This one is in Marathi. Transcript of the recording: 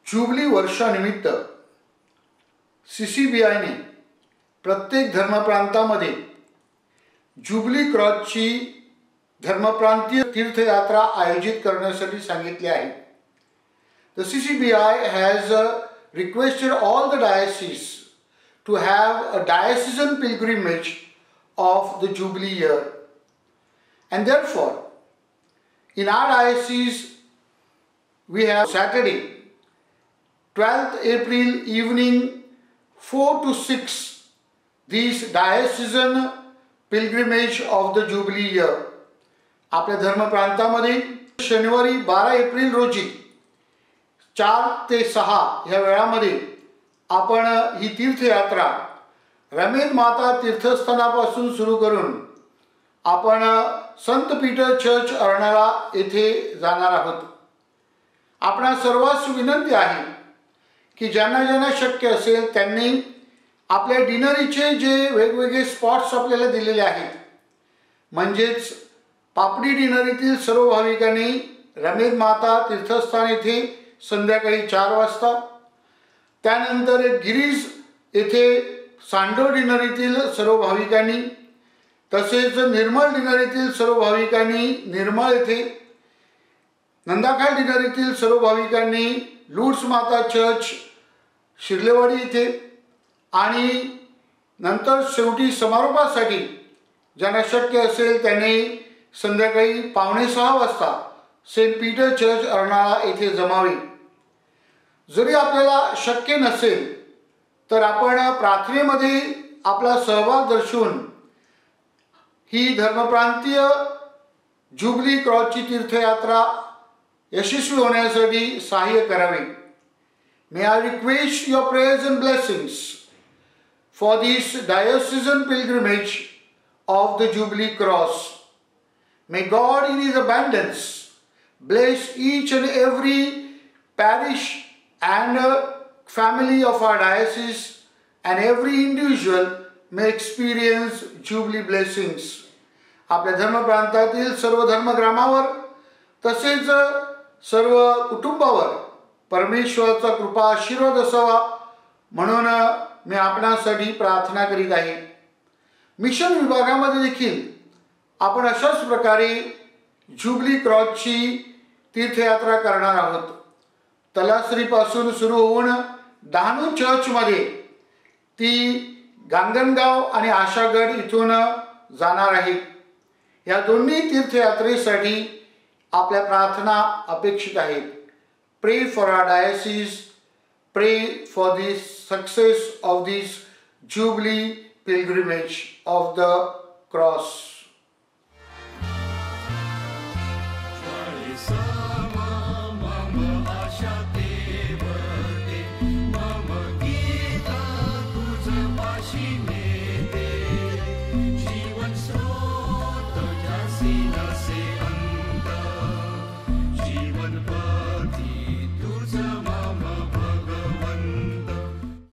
जुबली वर्षानिमित्त CCBIने प्रत्येक धर्मप्रांतामध्ये जुबली क्रॉसची धर्मप्रांतीय तीर्थयात्रा आयोजित करण्यासाठी सांगितले आहे. The CCBI has requested all the dioceses to have a diocesan pilgrimage of the Jubilee year. And therefore, in our diocese, we have Saturday, 12th April evening, 4 to 6, this diocesan pilgrimage of the Jubilee year. आपल्या धर्मप्रांतामध्ये शनिवारी 12 एप्रिल रोजी 4 ते 6 या वेळामध्ये आपण ही तीर्थयात्रा रमेद माता तीर्थस्थानापासून सुरू करून आपण संत पीटर चर्च अर्नाळा येथे जाणार आहोत. आपणा सर्वांस विनंती आहे की ज्यांना ज्यांना शक्य असेल त्यांनी आपल्या डिनरीचे जे वेगवेगळे स्पॉट्स आपल्याला दिलेले आहेत, म्हणजेच पापडी डिनरीतील सर्व भाविकांनी रमेद माता तीर्थस्थान येथे संध्याकाळी 4 वाजता, त्यानंतर गिरीज येथे सांडो डिनरीतील सर्व भाविकांनी, तसेच निर्मल डिनरीतील सर्व भाविकांनी निर्मल येथे, नंदाखाल डिनरीतील सर्व भाविकांनी लूड्स माता चर्च शिरलेवाडी येथे, आणि नंतर शेवटी समारोपासाठी ज्यांना शक्य असेल त्यांनी संध्याकाळी 5:45 वाजता सेंट पीटर चर्च अर्नाळा येथे जमावे. जरी आपल्याला शक्य नसेल तर आपण प्रार्थनेमध्ये आपला सहभाग दर्शवून ही धर्मप्रांतीय जुबली क्रॉसची तीर्थयात्रा यशस्वी होण्यासाठी सहाय्य करावे. May I request your prayers and blessings for this diocesan pilgrimage of the Jubilee Cross. May God in His abundance bless each and every parish and family of our diocese, and every individual may experience Jubilee blessings. आपल्या धर्मप्रांतातील सर्व धर्मग्रामावर तसेच सर्व कुटुंबावर परमेश्वराचा कृपा आशीर्वाद असावा म्हणून मी आपणासाठी प्रार्थना करीत आहे. मिशन विभागामध्ये देखील आपण अशाच प्रकारे जुबली क्रॉसची तीर्थयात्रा करणार आहोत. तलासरीपासून सुरू होऊन डहाणू चर्चमध्ये ती गांगणगाव आणि आशागड इथून जाणार आहे. या दोन्ही तीर्थयात्रेसाठी आपल्या प्रार्थना अपेक्षित आहेत. Pray for our diocese. Pray for the success of this Jubilee pilgrimage of the cross. Jeevan